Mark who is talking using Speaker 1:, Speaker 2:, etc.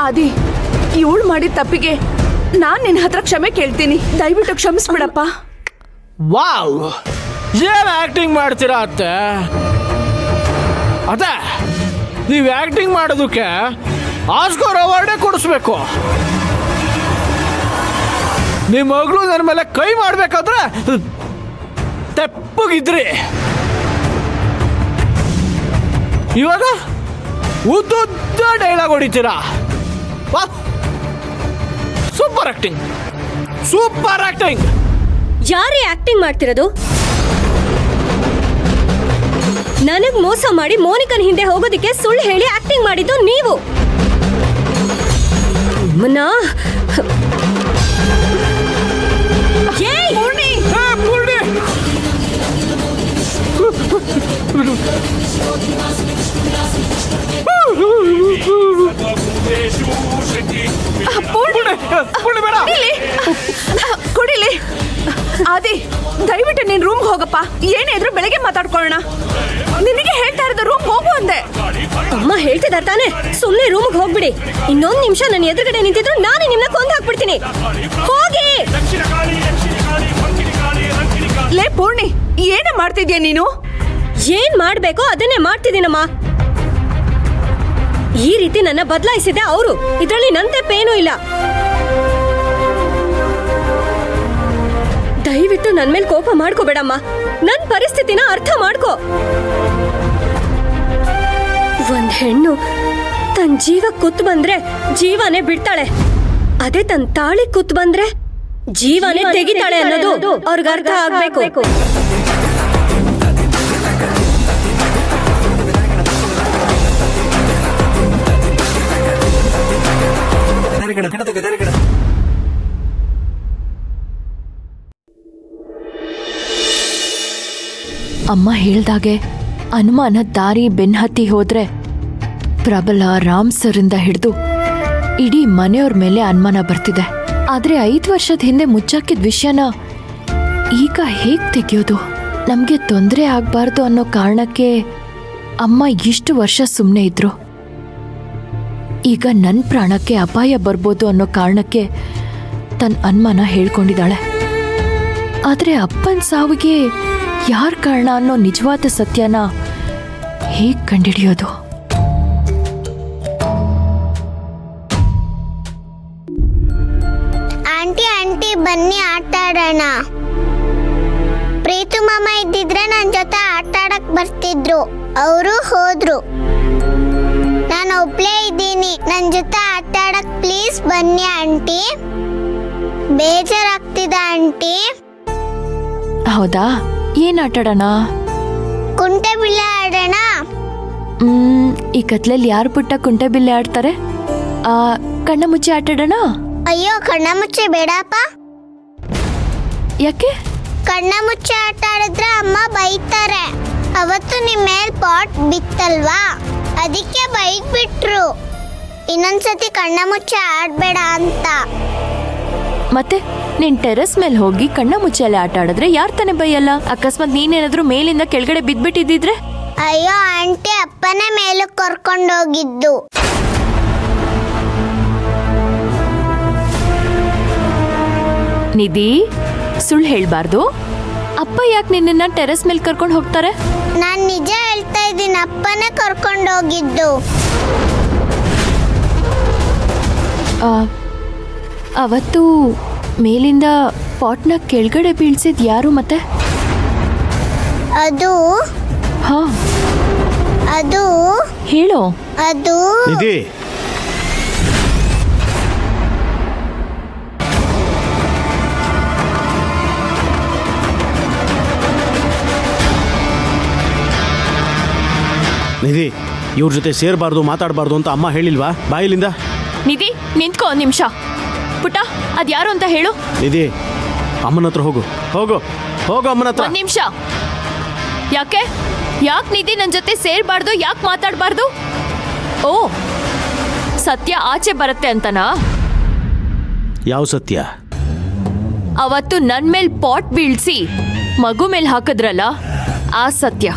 Speaker 1: ಆದಿ, ಇವಳು ಮಾಡಿದ ತಪ್ಪಿಗೆ ನಾನ್ ನಿನ್ನ ಹತ್ರ ಕ್ಷಮೆ ಕೇಳ್ತೀನಿ. ದಯವಿಟ್ಟು ಕ್ಷಮಿಸ್ಬಿಡಪ್ಪ.
Speaker 2: ವಾವ್, ಏನ್ ಆಕ್ಟಿಂಗ್ ಮಾಡ್ತೀರಾ ಅತ್ತೆ? ಅದೇ ನೀವು ಆಕ್ಟಿಂಗ್ ಮಾಡೋದಕ್ಕೆ ಆಸ್ಕರ್ ಅವಾರ್ಡೇ ಕೊಡಿಸ್ಬೇಕು. ನಿಮ್ಮ ಮಗಳು ನನ್ನ ಮೇಲೆ ಕೈ ಮಾಡ್ಬೇಕಾದ್ರೆ ತೆಪ್ಪಗಿದ್ರಿ, ಇವಾಗ ಉದ್ದುದ್ದ ಡೈಲಾಗ್ ಹೊಡಿತೀರಾ. Super acting, super acting.
Speaker 3: ಯಾರೇ ಆಕ್ಟಿಂಗ್ ಮಾಡ್ತಿರೋದು? ನನಗ್ ಮೋಸ ಮಾಡಿ ಮೋನಿಕನ್ ಹಿಂದೆ ಹೋಗೋದಿಕ್ಕೆ ಸುಳ್ಳು ಹೇಳಿ ಆಕ್ಟಿಂಗ್ ಮಾಡಿದ್ದು ನೀವು.
Speaker 1: ಕುಡಿಲಿ. ಆದಿ, ದಯವಿಟ್ಟು ನೀನ್ ರೂಮ್ಗೆ ಹೋಗಪ್ಪ. ಏನೇ ಇದ್ರು ಬೆಳಗ್ಗೆ ಮಾತಾಡ್ಕೊಳ್ಳೋಣ. ನಿನಗೆ ಹೇಳ್ತಾ ಇರೋದು ರೂಮ್ ಹೋಗು ಅಂದೆ.
Speaker 3: ಅಮ್ಮ ಹೇಳ್ತಿದಾರ ತಾನೆ, ಸುಮ್ನೆ ರೂಮ್ಗೆ ಹೋಗ್ಬಿಡಿ. ಇನ್ನೊಂದ್ ನಿಮಿಷ ನನ್ನ ಎದುರುಗಡೆ ನಿಂತಿದ್ರು ನಾನೇ ನಿಮ್ನ ಕೊಂದು ಹಾಕ್ಬಿಡ್ತೀನಿ. ಹೋಗಿ.
Speaker 1: ಲೇ ಪೂರ್ಣಿ, ಏನೇ ಮಾಡ್ತಿದ್ಯಾ ನೀನು?
Speaker 3: ಏನ್ ಮಾಡ್ಬೇಕೋ ಅದನ್ನೇ ಮಾಡ್ತಿದ್ದೀನಮ್ಮ. ಈ ರೀತಿ ನನ್ನ ಬದಲಾಯಿಸಿದೆ ಅವರು. ಇದ್ರಲ್ಲಿ ನನ್ ತಪ್ಪೇನೂ ಇಲ್ಲ. ದಯವಿಟ್ಟು ನನ್ ಮೇಲೆ ಕೋಪ ಮಾಡ್ಕೋಬೇಡಮ್ಮ. ನನ್ ಪರಿಸ್ಥಿತಿನ ಅರ್ಥ ಮಾಡ್ಕೋ. ಒಂದ್ ಹೆಣ್ಣು ತನ್ ಜೀವ ಕುತ್ ಬಂದ್ರೆ ಜೀವನೇ ಬಿಡ್ತಾಳೆ. ಅದೇ ತನ್ ತಾಳಿ ಕುತ್ ಬಂದ್ರೆ ಜೀವನೇ ತೆಗಿತಾಳೆ ಅನ್ನೋದು ಅವ್ರಿಗೆ ಅರ್ಥ ಆಗ್ಬೇಕು.
Speaker 4: ಅಮ್ಮ ಹೇಳ್ದಾಗೆ ಅನುಮಾನ ದಾರಿ ಬೆನ್ಹತ್ತಿ ಹೋದ್ರೆ ಪ್ರಬಲ ರಾಮ್ ಸರಿಂದ ಹಿಡಿದು ಇಡೀ ಮನೆಯವ್ರ ಮೇಲೆ ಅನುಮಾನ ಬರ್ತಿದೆ. ಆದ್ರೆ 5 ವರ್ಷದ ಹಿಂದೆ ಮುಚ್ಚಾಕಿದ ವಿಷಯನ ಈಗ ಹೇಗ್ ತೆಗೆಯೋದು? ನಮ್ಗೆ ತೊಂದರೆ ಆಗ್ಬಾರ್ದು ಅನ್ನೋ ಕಾರಣಕ್ಕೆ ಅಮ್ಮ ಇಷ್ಟು ವರ್ಷ ಸುಮ್ಮನೆ ಇದ್ರು. ಈಗ ನನ್ನ ಪ್ರಾಣಕ್ಕೆ ಅಪಾಯ ಬರ್ಬೋದು ಅನ್ನೋ ಕಾರಣಕ್ಕೆ ತನ್ನ ಅನುಮಾನ ಹೇಳ್ಕೊಂಡಿದ್ದಾಳೆ. ಆದ್ರೆ ಅಪ್ಪನ ಸಾವಿಗೆ ಯಾರ್ ಕಾರಣ ಅನ್ನೋ ನಿಜವಾದ ಸತ್ಯನ ಹೇಗ್ ಕಂಡಿಡಿಯೋದು?
Speaker 5: ಆಂಟಿ ಆಂಟಿ ಬನ್ನಿ ಆಟ ಆಡೋಣ. ಪ್ರೀತು ಮಾಮ ಇದ್ದಿದ್ರೆ ನನ್ನ ಜೊತೆ ಆಟ ಆಡಕ್ ಬರ್ತಿದ್ರು, ಅವರು ಹೋದ್ರು. ನಾನು ಒಬ್ಳೇ ಇದ್ದೀನಿ, ನನ್ನ ಜೊತೆ ಆಟ ಆಡಕ್ ಪ್ಲೀಸ್ ಬನ್ನಿ ಆಂಟಿ. ಬೇಜಾರಾಗ್ತಿದೆ ಆಂಟಿ.
Speaker 4: ಹೌದಾ, ಏನ್ ಆಟಾಡೋಣ?
Speaker 5: ಕುಂಟೆಬಿಲ್ಲೆ ಆಡೋಣ.
Speaker 4: ಈ ಕತ್ಲಲ್ಲಿ ಯಾರು ಪುಟ್ಟ ಕುಂಟೆಬಿಲ್ಲೆ ಆಡ್ತಾರೆ? ಕಣ್ಣ ಮುಚ್ಚಿ ಆಟಾಡೋಣ.
Speaker 5: ಅಯ್ಯೋ, ಕಣ್ಣ ಮುಚ್ಚೆ ಬೇಡಪ್ಪ.
Speaker 4: ಯಾಕೆ?
Speaker 5: ಕಣ್ಣ ಮುಚ್ಚೆ ಆಟ ಆಡಿದ್ರೆ ಅಮ್ಮ ಬೈತಾರೆ. ಅವತ್ತು ನಿಮ್ಮ ಮೇಲ್ ಪಾಟ್ ಬಿತ್ತಲ್ವಾ, ಅದಕ್ಕೆ ಬೈಕ್ ಬಿಟ್ರು. ಇನ್ನೊಂದ್ಸತಿ ಕಣ್ಣ ಮುಚ್ಚೆ ಆಡ್ಬೇಡ ಅಂತ.
Speaker 4: ಮತ್ತೆ ನೀನ್ ಟೆರೆಸ್ ಮೇಲೆ ಹೋಗಿ ಕಣ್ಣ ಮುಚ್ಚಲೆ ಆಟ ಆಡಿದ್ರೆ ಯಾರ್ ತಾನೆ ಬೈಯಲ್ಲ? ಅಕಸ್ಮಾತ್ ನೀನೇನಾದ್ರೂ ಮೇಲಿಂದ ಕೆಳಗಡೆ ಬಿದ್ಬಿಟ್ಟಿದ್ರೆ?
Speaker 5: ಅಯ್ಯೋ ಆಂಟಿ, ಅಪ್ಪನೇ ಮೇಲಕ್ಕೆ ಕರ್ಕೊಂಡೋಗಿದ್ದು.
Speaker 4: ನಿಧಿ, ಸುಳ್ಳು ಹೇಳ್ಬಾರ್ದು. ಅಪ್ಪ ಯಾಕೆ ನಿನ್ನ ಟೆರೆಸ್ ಮೇಲೆ ಕರ್ಕೊಂಡು ಹೋಗ್ತಾರೆ?
Speaker 5: ನಾನ್ ನಿಜ ಹೇಳ್ತಾ ಇದ್ದೀನಿ, ಅಪ್ಪನೇ ಕರ್ಕೊಂಡೋಗಿದ್ದು.
Speaker 4: ಅವತ್ತು ಮೇಲಿಂದ ಪಾಟ್ನ ಕೆಳಗಡೆ ಬೀಳ್ಸಿದ್ ಯಾರು ಮತ್ತೆ?
Speaker 5: ಅದು ಅದು
Speaker 4: ಹೇಳೋ.
Speaker 5: ಅದು
Speaker 2: ನಿಧಿ, ನಿಧಿ, ಇವ್ರ ಜೊತೆ ಸೇರಬಾರ್ದು, ಮಾತಾಡಬಾರ್ದು ಅಂತ ಅಮ್ಮ ಹೇಳಿಲ್ವಾ? ಬಾಯಿಲಿಂದ.
Speaker 4: ನಿಧಿ, ನಿಂತ್ಕೋ ಒಂದ್ ನಿಮಿಷ. ಪುಟ್ಟ, ಅದ್ಯಾರು ಅಂತ ಹೇಳು.
Speaker 2: ನಿಧಿ, ಅಮ್ಮನ ಹತ್ರ ಹೋಗು, ಹೋಗು ಹೋಗು ಅಮ್ಮನ ಹತ್ರ.
Speaker 4: ಒಂದ್ ನಿಮಿಷ. ಯಾಕೆ ನಿಧಿ ನನ್ನ ಜೊತೆ ಸೇರ್ಬಾರ್ದು? ಯಾಕೆ ಮಾತಾಡಬಾರ್ದು? ಓ, ಸತ್ಯ ಆಚೆ ಬರುತ್ತೆ ಅಂತನಾ?
Speaker 2: ಯಾವ ಸತ್ಯ?
Speaker 4: ಅವತ್ತು ನನ್ ಮೇಲ್ ಪಾಟ್ ಬೀಳ್ಸಿ ಮಗು ಮೇಲ್ ಹಾಕಿದ್ರಲ್ಲ, ಆ ಸತ್ಯ.